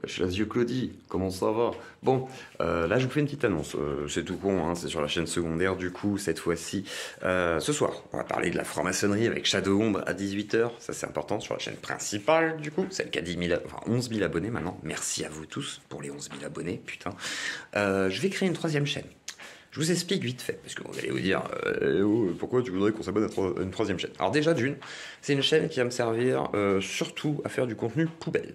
Je suis la vieux Claudie, comment ça va? Bon, là je vous fais une petite annonce, c'est tout con, hein, c'est sur la chaîne secondaire du coup, cette fois-ci. Ce soir, on va parler de la franc-maçonnerie avec Shadow Ombre à 18h, ça c'est important, sur la chaîne principale du coup, celle qui a 11 000 abonnés maintenant, merci à vous tous pour les 11 000 abonnés, putain. Je vais créer une troisième chaîne. Je vous explique vite fait, parce que vous allez vous dire pourquoi tu voudrais qu'on s'abonne à une troisième chaîne? Alors déjà d'une, c'est une chaîne qui va me servir surtout à faire du contenu poubelle.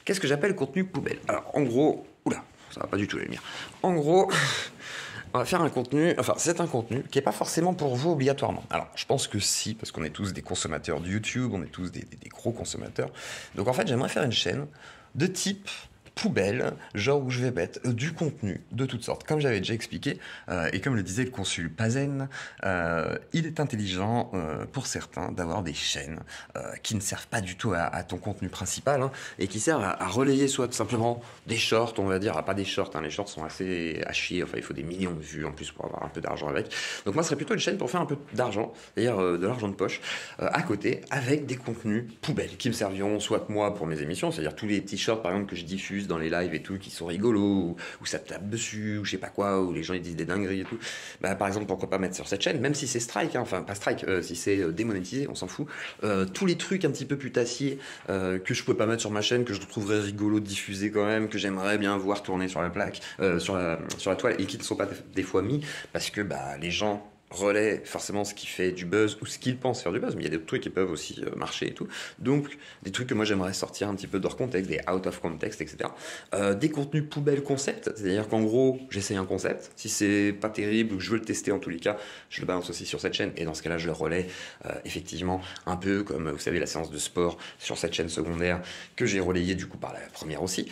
Qu'est-ce que j'appelle contenu poubelle? Alors en gros, oula, ça va pas du tout les lire. En gros, on va faire un contenu, enfin c'est un contenu qui n'est pas forcément pour vous obligatoirement. Alors je pense que si, parce qu'on est tous des consommateurs de YouTube, on est tous des gros consommateurs. Donc en fait j'aimerais faire une chaîne de type poubelle, genre où je vais mettre du contenu de toutes sortes. Comme j'avais déjà expliqué, et comme le disait le consul Pazen, il est intelligent pour certains d'avoir des chaînes qui ne servent pas du tout à ton contenu principal, hein, et qui servent à relayer soit tout simplement des shorts, on va dire, pas des shorts, hein, les shorts sont assez à chier, enfin il faut des millions de vues en plus pour avoir un peu d'argent avec. Donc moi ce serait plutôt une chaîne pour faire un peu d'argent, c'est-à-dire de l'argent de poche, à côté, avec des contenus poubelles qui me serviront soit moi pour mes émissions, c'est-à-dire tous les petits shorts par exemple que je diffuse dans les lives et tout, qui sont rigolos, ou ça tape dessus, ou je sais pas quoi, ou les gens ils disent des dingueries et tout. Bah, par exemple, pourquoi pas mettre sur cette chaîne, même si c'est strike, hein, enfin pas strike, si c'est démonétisé, on s'en fout. Tous les trucs un petit peu putassiers que je pouvais pas mettre sur ma chaîne, que je trouverais rigolo de diffuser quand même, que j'aimerais bien voir tourner sur la plaque, sur la toile, et qui ne sont pas des fois mis, parce que bah, les gens relaient forcément ce qui fait du buzz ou ce qu'ils pensent faire du buzz, mais il y a d'autres trucs qui peuvent aussi marcher et tout. Donc, des trucs que moi j'aimerais sortir un petit peu de leur contexte, des out of context, etc. Des contenus poubelle concept, c'est-à-dire qu'en gros, j'essaye un concept. Si c'est pas terrible ou que je veux le tester en tous les cas, je le balance aussi sur cette chaîne et dans ce cas-là, je le relais effectivement un peu comme vous savez la séance de sport sur cette chaîne secondaire que j'ai relayée du coup par la première aussi,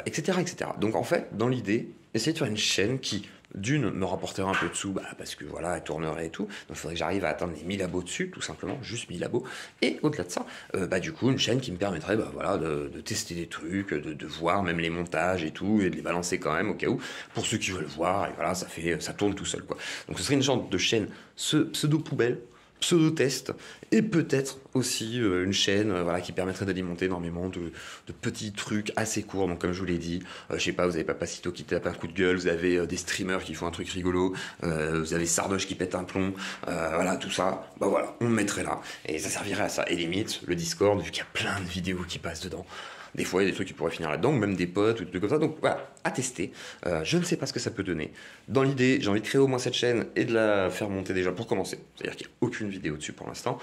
etc., etc. Donc en fait, dans l'idée, essayer de faire une chaîne qui d'une me rapporterait un peu de sous, bah, parce que voilà, elle tournerait et tout. Donc il faudrait que j'arrive à atteindre les 1000 abos dessus, tout simplement, juste 1000 abos. Et au-delà de ça, bah, du coup, une chaîne qui me permettrait bah, voilà, de tester des trucs, de voir même les montages et tout, et de les balancer quand même au cas où, pour ceux qui veulent voir, et voilà, ça tourne tout seul, quoi. Donc ce serait une sorte de chaîne pseudo-poubelle, pseudo-test, et peut-être aussi une chaîne voilà, qui permettrait d'alimenter énormément de petits trucs assez courts. Donc comme je vous l'ai dit, je sais pas, vous avez Papacito qui tape un coup de gueule, vous avez des streamers qui font un truc rigolo, vous avez Sardoche qui pète un plomb, voilà, tout ça, bah voilà, on le mettrait là, et ça servirait à ça. Et limite, le Discord, vu qu'il y a plein de vidéos qui passent dedans, des fois, il y a des trucs qui pourraient finir là-dedans, ou même des potes, ou des trucs comme ça. Donc voilà, à tester. Je ne sais pas ce que ça peut donner. Dans l'idée, j'ai envie de créer au moins cette chaîne et de la faire monter déjà pour commencer. C'est-à-dire qu'il n'y a aucune vidéo dessus pour l'instant.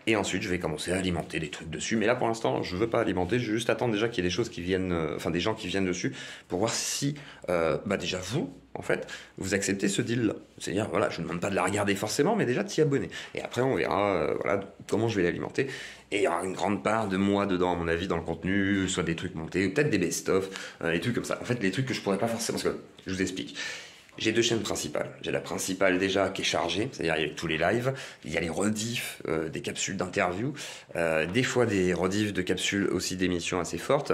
Et ensuite, je vais commencer à alimenter des trucs dessus. Mais là, pour l'instant, je veux pas alimenter. Je veux juste attendre déjà qu'il y ait des choses qui viennent, enfin des gens qui viennent dessus, pour voir si, bah déjà vous, en fait, vous acceptez ce deal-là. C'est-à-dire, voilà, je ne demande pas de la regarder forcément, mais déjà de s'y abonner. Et après, on verra, voilà, comment je vais l'alimenter. Et il y aura une grande part de moi dedans, à mon avis, dans le contenu, soit des trucs montés, peut-être des best-of, des trucs comme ça. En fait, les trucs que je pourrais pas forcément, parce que je vous explique. J'ai deux chaînes principales. J'ai la principale déjà qui est chargée, c'est-à-dire il y a tous les lives, il y a les rediffs des capsules d'interview, des fois des rediffs de capsules aussi d'émissions assez fortes,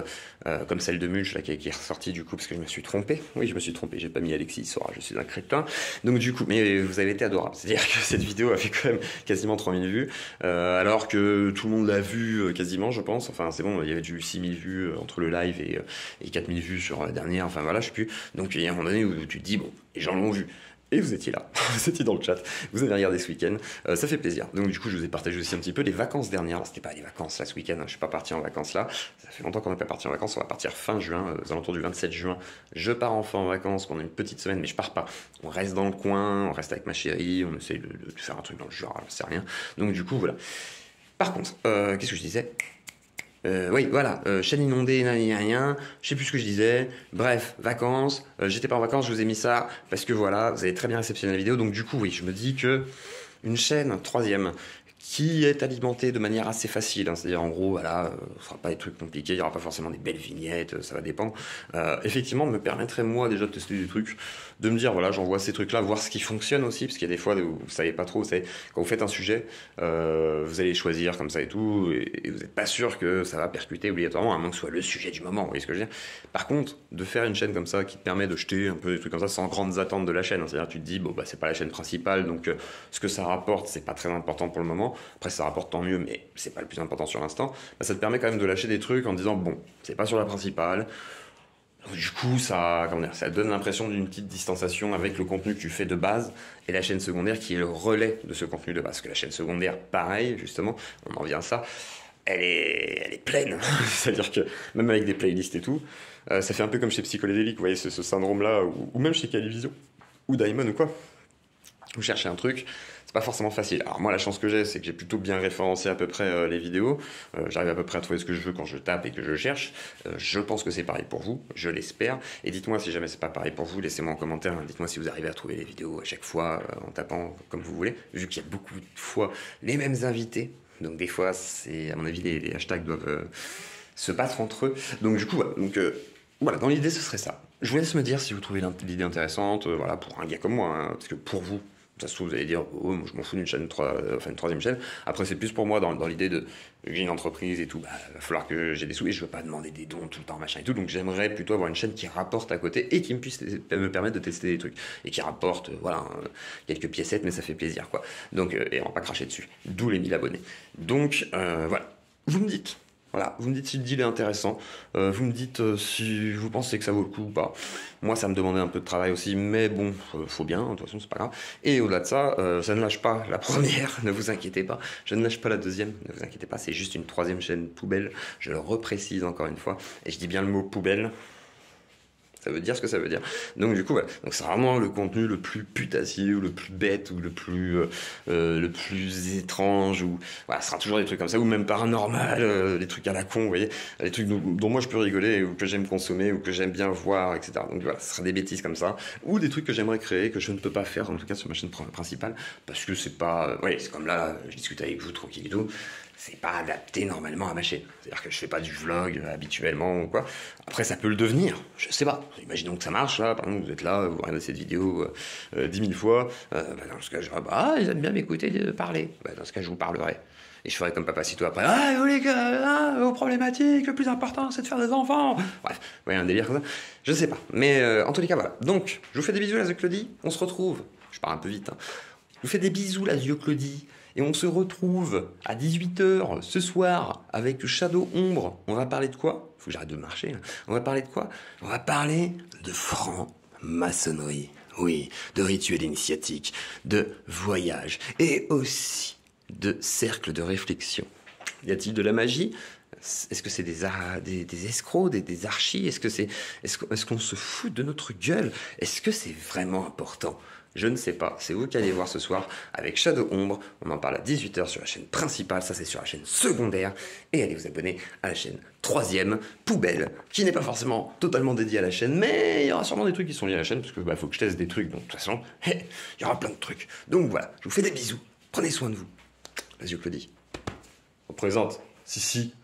comme celle de Mulch là, qui est ressortie du coup parce que je me suis trompé. Oui, je me suis trompé, j'ai pas mis Alexis Sora, je suis un crétin. Donc du coup, mais vous avez été adorable. C'est-à-dire que cette vidéo a fait quand même quasiment 3000 vues, alors que tout le monde l'a vue quasiment, je pense. Enfin, c'est bon, il y avait du 6000 vues entre le live et 4000 vues sur la dernière, enfin voilà, je sais plus. Donc il y a un moment donné où tu te dis, bon, les gens l'ont vu. Et vous étiez là, vous étiez dans le chat, vous avez regardé ce week-end, ça fait plaisir. Donc du coup, je vous ai partagé aussi un petit peu les vacances dernières. C'était pas les vacances là ce week-end, hein. Je suis pas parti en vacances là. Ça fait longtemps qu'on n'est pas parti en vacances. On va partir fin juin, aux alentours du 27 juin. Je pars enfin en vacances pendant une petite semaine, mais je pars pas. On reste dans le coin, on reste avec ma chérie, on essaye de faire un truc dans le genre, je sais rien. Donc du coup, voilà. Par contre, qu'est-ce que je disais? Oui, voilà, chaîne inondée, rien, je sais plus ce que je disais. Bref, vacances, j'étais pas en vacances, je vous ai mis ça, parce que voilà, vous avez très bien réceptionné la vidéo, donc du coup, oui, je me dis que une chaîne, troisième, qui est alimentée de manière assez facile, hein, c'est-à-dire en gros, voilà, ce sera pas des trucs compliqués, il y aura pas forcément des belles vignettes, ça va dépendre. Effectivement, me permettrait moi déjà de tester des trucs, de me dire voilà, j'envoie ces trucs-là, voir ce qui fonctionne aussi, parce qu'il y a des fois où vous savez pas trop, vous savez, quand vous faites un sujet, vous allez choisir comme ça et tout, et vous n'êtes pas sûr que ça va percuter obligatoirement, à moins que ce soit le sujet du moment, vous voyez ce que je veux dire. Par contre, de faire une chaîne comme ça qui te permet de jeter un peu des trucs comme ça sans grandes attentes de la chaîne, hein, c'est-à-dire tu te dis bon bah c'est pas la chaîne principale, donc ce que ça rapporte c'est pas très important pour le moment. Après ça rapporte tant mieux, mais c'est pas le plus important sur l'instant. Bah, ça te permet quand même de lâcher des trucs en disant bon c'est pas sur la principale. Donc, du coup, ça, comment dire, ça donne l'impression d'une petite distanciation avec le contenu que tu fais de base et la chaîne secondaire qui est le relais de ce contenu de base. Parce que la chaîne secondaire, pareil, justement, on en vient à ça, elle est pleine. C'est-à-dire que même avec des playlists et tout, ça fait un peu comme chez Psychodélique, vous voyez, ce syndrome-là, ou même chez Calivision, ou Daimon ou quoi. Vous cherchez un truc, c'est pas forcément facile. Alors moi, la chance que j'ai, c'est que j'ai plutôt bien référencé à peu près les vidéos. J'arrive à peu près à trouver ce que je veux quand je tape et que je cherche. Je pense que c'est pareil pour vous, je l'espère. Et dites-moi si jamais c'est pas pareil pour vous, laissez-moi en commentaire. Dites-moi si vous arrivez à trouver les vidéos à chaque fois en tapant comme vous voulez. Vu qu'il y a beaucoup de fois les mêmes invités. Donc des fois, c'est à mon avis, les hashtags doivent se battre entre eux. Donc du coup, voilà. Donc, voilà, dans l'idée, ce serait ça. Je vous laisse me dire si vous trouvez l'idée intéressante, voilà, pour un gars comme moi, hein, parce que pour vous, ça se trouve, vous allez dire, oh, moi, je m'en fous d'une chaîne, enfin une troisième chaîne. Après, c'est plus pour moi dans l'idée de, j'ai une entreprise et tout, bah, va falloir que j'ai des sous et je veux pas demander des dons tout le temps, machin et tout. Donc, j'aimerais plutôt avoir une chaîne qui rapporte à côté et qui me permette de tester des trucs. Et qui rapporte, voilà, quelques piécettes, mais ça fait plaisir, quoi. Donc, et on va pas cracher dessus. D'où les 1000 abonnés. Donc, voilà. Vous me dites. Voilà, vous me dites si le deal est intéressant, vous me dites si vous pensez que ça vaut le coup ou pas. Moi, ça me demandait un peu de travail aussi, mais bon, faut bien, de toute façon, c'est pas grave. Et au-delà de ça, ça ne lâche pas la première, ne vous inquiétez pas. Je ne lâche pas la deuxième, ne vous inquiétez pas, c'est juste une troisième chaîne poubelle. Je le reprécise encore une fois, et je dis bien le mot poubelle. Ça veut dire ce que ça veut dire. Donc du coup, voilà. Donc c'est vraiment le contenu le plus putassier ou le plus bête ou le plus étrange ou voilà, ce sera toujours des trucs comme ça ou même paranormal, des trucs à la con, vous voyez, des trucs dont moi je peux rigoler ou que j'aime consommer ou que j'aime bien voir, etc. Donc voilà, ce sera des bêtises comme ça ou des trucs que j'aimerais créer que je ne peux pas faire en tout cas sur ma chaîne principale parce que c'est pas, ouais, c'est comme là, je discute avec vous tranquille et tout. C'est pas adapté normalement à ma chaîne. C'est-à-dire que je fais pas du vlog habituellement ou quoi. Après, ça peut le devenir, je sais pas. Imaginons que ça marche, là, par exemple, vous êtes là, vous regardez cette vidéo 10 000 fois. Bah, dans ce cas, je dirais, bah, ils aiment bien m'écouter parler. Bah, dans ce cas, je vous parlerai. Et je ferai comme Papacito après. Ah, vous les gars, vos problématiques, le plus important, c'est de faire des enfants. Bref, vous voyez, un délire comme ça. Je sais pas. Mais en tous les cas, voilà. Donc, je vous fais des bisous, la Claudie. On se retrouve. Je pars un peu vite, hein. Je vous fais des bisous, la Claudie. Et on se retrouve à 18h ce soir avec Shadow Ombre. On va parler de quoi? Faut que j'arrête de marcher, là. On va parler de quoi? On va parler de franc-maçonnerie. Oui, de rituels initiatiques, de voyages et aussi de cercles de réflexion. Y a-t-il de la magie? Est-ce que c'est des escrocs, des archis? Est-ce qu'on se fout de notre gueule? Est-ce que c'est vraiment important? Je ne sais pas, c'est vous qui allez voir ce soir avec Shadow Ombre. On en parle à 18h sur la chaîne principale, ça c'est sur la chaîne secondaire. Et allez vous abonner à la chaîne troisième, Poubelle, qui n'est pas forcément totalement dédiée à la chaîne, mais il y aura sûrement des trucs qui sont liés à la chaîne, parce que faut que je teste des trucs, donc de toute façon, il y aura plein de trucs. Donc voilà, je vous fais des bisous, prenez soin de vous. Vas-y Claudie. On présente Sissi.